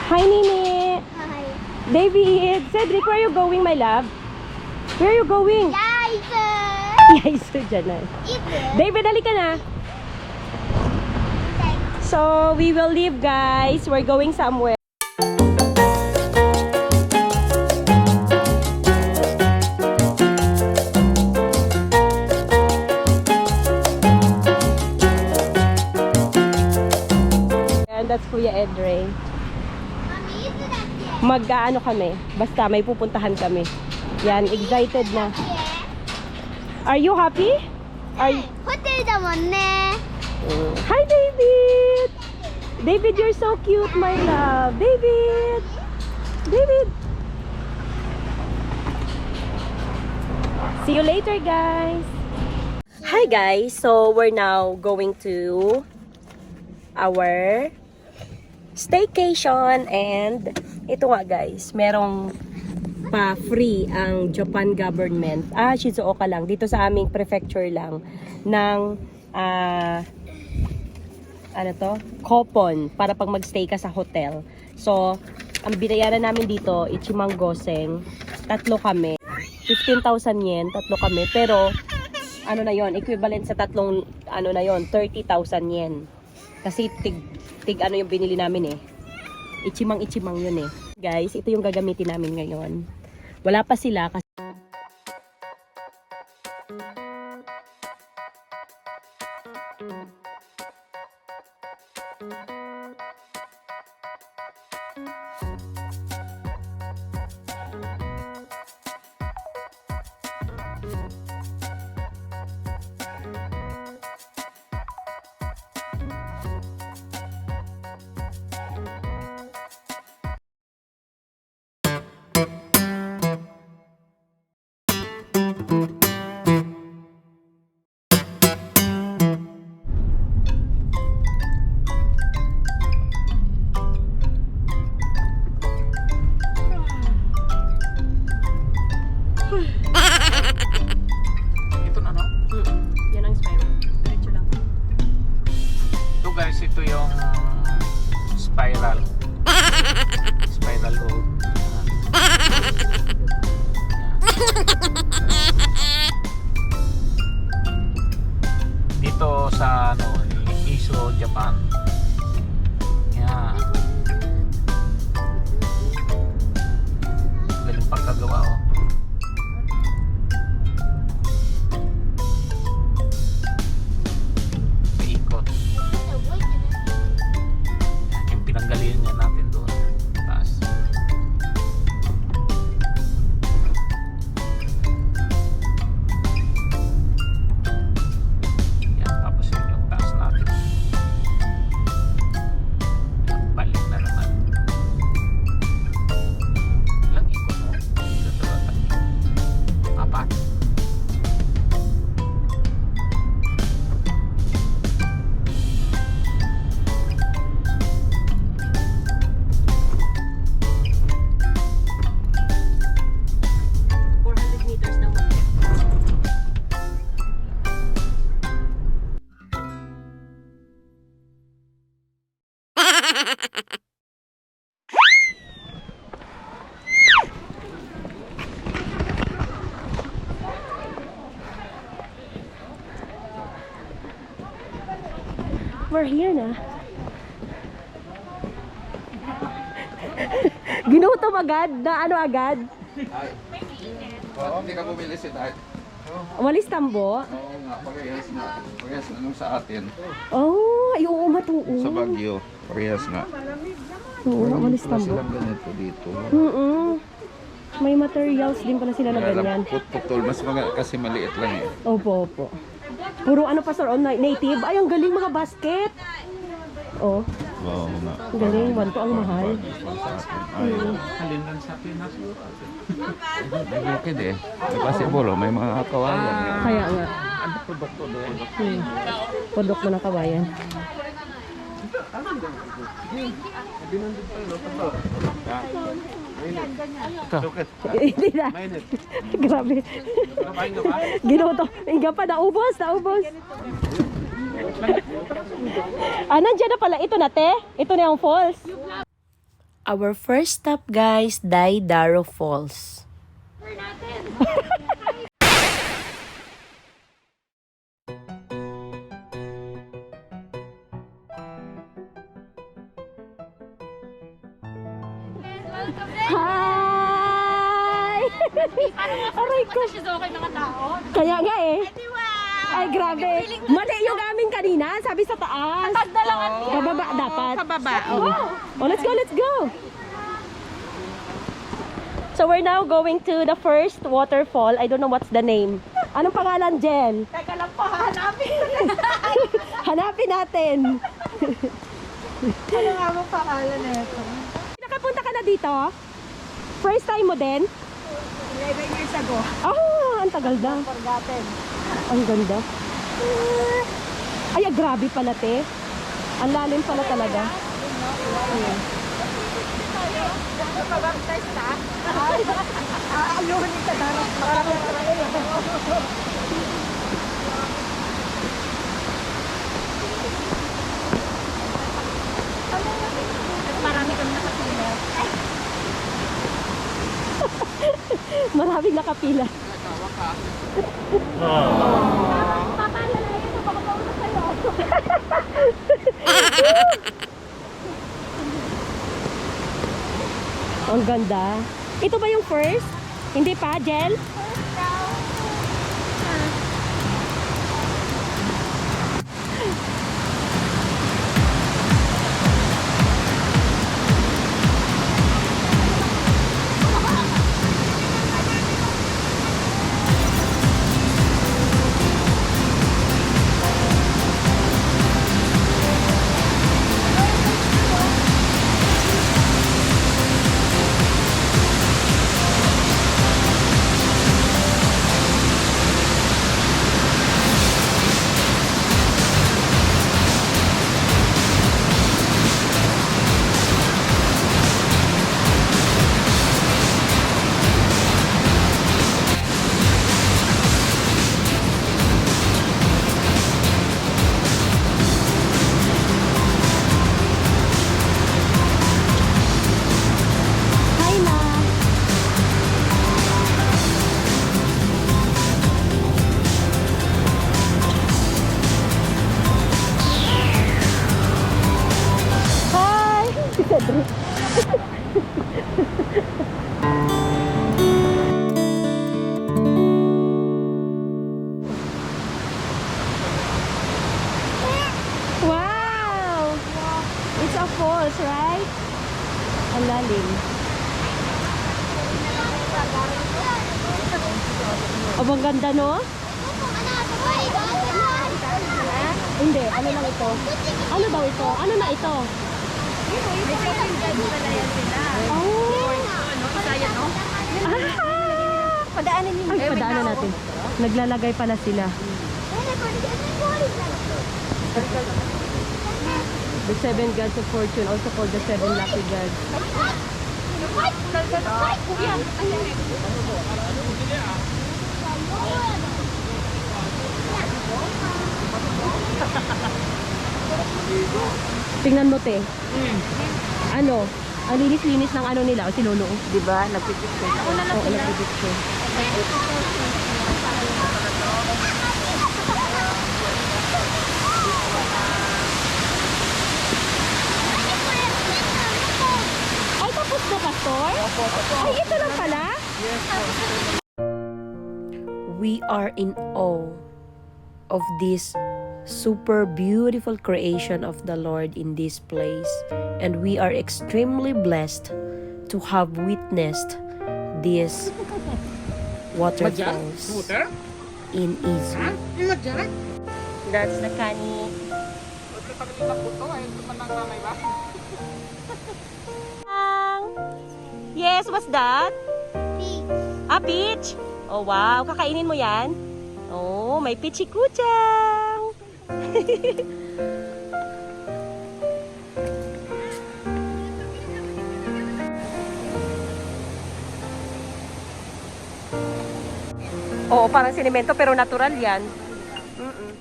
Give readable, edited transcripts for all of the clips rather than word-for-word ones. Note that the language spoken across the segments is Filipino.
Hi, Nini. Hi. David. Cedric, where are you going, my love? Where are you going? Yaiser. Yaiser dyan na. Ito. David, halika na. So, we will leave, guys. We're going somewhere. And that's Kuya Edre. Mami, ito na siya. Mag-ano kami. Basta may pupuntahan kami. Yan, excited na. Are you happy? Are you... Hotel だもんね. Hi, David! David, you're so cute, my love. David! David! See you later, guys! Hi, guys! So, we're now going to our staycation. And ito nga, guys. Merong pa-free ang Japan government. Shizuoka lang. Dito sa aming prefecture lang. Ng ano to? Coupon para pag magstay ka sa hotel. So, ang binayaran namin dito, Ichimang Goseng, tatlo kami. 15,000 yen, tatlo kami. Pero, ano na yon, equivalent sa tatlong, ano na yon, 30,000 yen. Kasi tig ano yung binili namin eh. Ichimang yun eh. Guys, ito yung gagamitin namin ngayon. Wala pa sila kasi Ito na, no? yan ang spiral. Diretso lang. Ito guys, ito yung spiral road. Dito sa ano, Iso, Japan. Yan. Galing pagkagawa, oh. Ikot. Yung pinanggalingan niya natin doon. Taas. Yan, tapos yun yung taas natin. Yan, balik na naman. Ilang ikot mo? Apat. Meters daw mag We're here na. Ginutom agad na ano agad? Oo, hindi ka bumili si Dad. Walis tambo? Oo nga, parehas na. Parehas na nung sa atin. Oh, ay oo matuo. Sa Baguio, parehas na. Oo, walis Wala tambo. silang ganito dito. May materials din pala sila na Kaya ganyan. lang putol, mas mga kasi maliit lang eh. Opo, opo. Puro ano pa sir, native. Ay, ang galing mga basket. Oh, Oo nga. ang galing. 1 to ang mahal. Ay, Halin lang sa Pinas. bukid eh. Kasi puro, may mga kawayan. Kaya nga. Ano produkto doon? Product mo ng kabayan. Hindi na. Grabe. Ginuto. Hingga pa, naubos, naubos. Ah, nandiyan na pala. Ito na, te. Ito na yung falls. Our first stop, guys, Waterfalls. Hi! Aray ko. Kaya nga eh. Ay, grabe. Mali yung amin kanina. Sabi sa taas. Pababa dapat. Pababa. Oh, let's go, let's go. So we're now going to the first waterfall. I don't know what's the name. Anong pangalan, Jen? Teka lang po, hanapin. Hanapin natin. Ano nga bang pangalan na ito? Nakapunta ka na dito? First time mo din? 11 years ago. Ah, ang tagal na. Forgotten. Ang ganda. Ay, grabe pala, te. Ang lalim pala talaga. Ayan. Pabaptize na? Aluhin ka darat. Marami kami nakapila. Maraming nakapila. Ang ganda. Ito ba yung first? Hindi pa, Jel? Hi, Ma. Hi! Wow! It's a falls, right? Ang lalim. Oh, ang ganda, no? Hindi, ano lang ito? Ano daw ito? Ano na ito? Oh! Ah! Padaanin niyo. Ay, padaanan natin. Naglalagay pala sila. The 7 gods of fortune, also called the 7 lucky gods. Tingnan mo, te. Ano? Ang linis-linis ng ano nila, o si Lolo. Diba? Nagpipicture. Ako na lang Oo, nagpipicture. Ay, tapos na, Pastor? Ay, ito lang pala? We are in awe of this super beautiful creation of the Lord in this place, and we are extremely blessed to have witnessed this waterfalls in Izu. That's the Kani. Yes, what's that? Ah, peach. Oh, wow. Kakainin mo yan? Oh, may pichikuchang. Oo, parang sinemento pero natural yan. Mm-mm.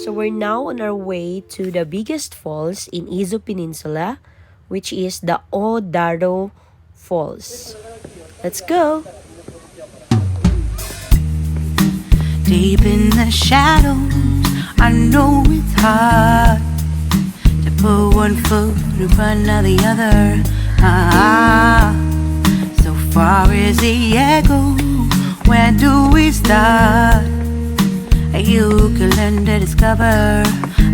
So we're now on our way to the biggest falls in Izu Peninsula, which is the Odaro Falls. Let's go! Deep in the shadows, I know it's hard to put one foot in front of the other. So far as the echo, where do we start? You can learn to discover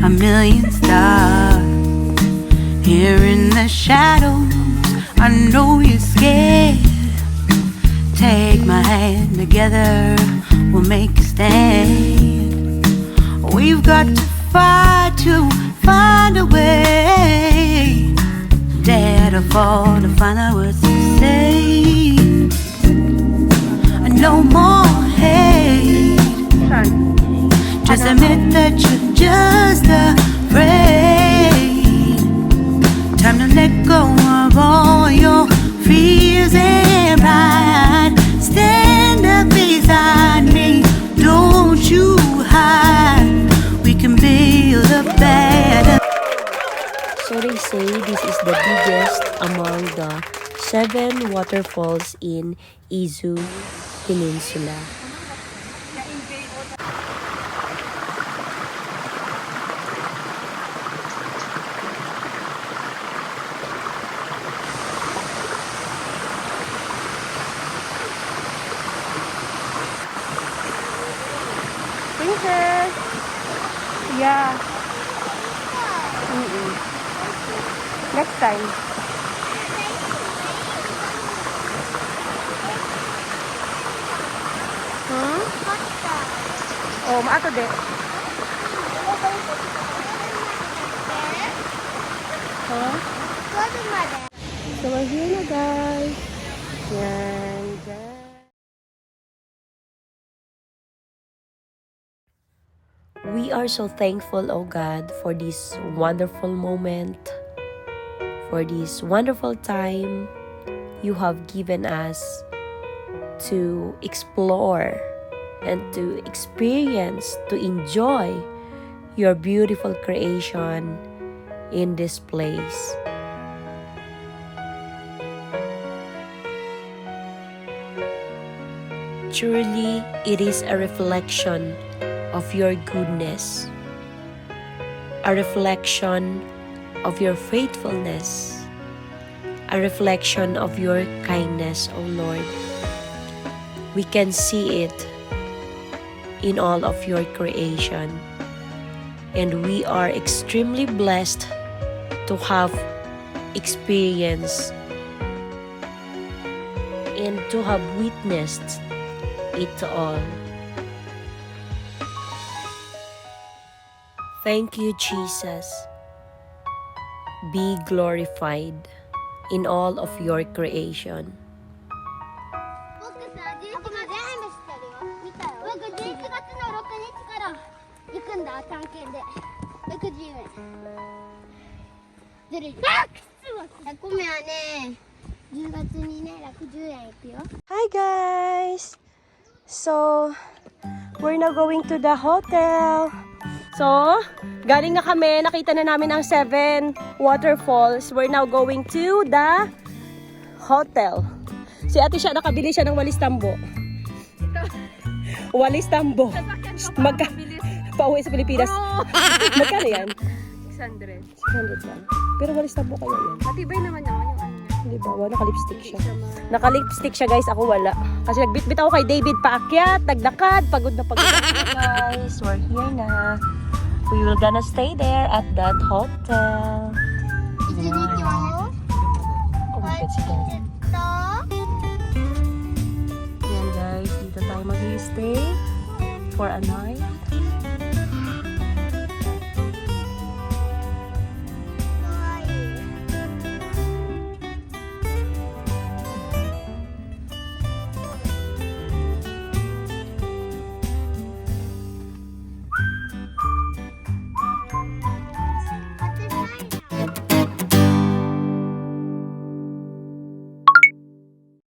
a million stars. Here in the shadows, I know you're scared. Take my hand, together we'll make a stand. We've got to fight to find a way. Dare to fall to find out what to say. No more hate. Just admit that you're just afraid. Time to let go of all your fears and pride. Stand up beside me, don't you hide. We can build a better. So they say this is the biggest among the 7 waterfalls in Izu Peninsula. Princess! Yeah. Next time. Oh, maato de. Huh? So we're here na guys. Yan, dyan. We are so thankful, oh God, for this wonderful moment, for this wonderful time you have given us to explore and to experience, to enjoy your beautiful creation in this place. Truly, it is a reflection of your goodness, a reflection of your faithfulness, a reflection of your kindness, O Lord. We can see it in all of your creation, and we are extremely blessed to have experienced and to have witnessed it all. Thank you, Jesus. Be glorified in all of your creation. 僕さ、11月全部知ってるよ。見たよ。僕11月の6日から行くんだ、探検で。60円。ずるい。ごめんはね、10月にね、60円行くよ。 Hi guys! So, we're now going to the hotel. So, galing na kami, nakita na namin ang 7 waterfalls. We're now going to the hotel. Si ate siya, nakabili siya ng walis tambo. Walis tambo. Pauwi sa Pilipinas. Magkano yan? 600. 600 lang. Pero walis tambo kaya yan. Matibay naman naman yung ano. Hindi ba? Naka-lipstick siya. Naka-lipstick siya guys, ako wala. Kasi nagbitbit ako kay David paakyat, naglakad, pagod na pagod ako guys. We're here na. We will gonna stay there at that hotel. Konnichiwa. Oh my God, sige. Yan guys, dito tayo mag-stay for a night.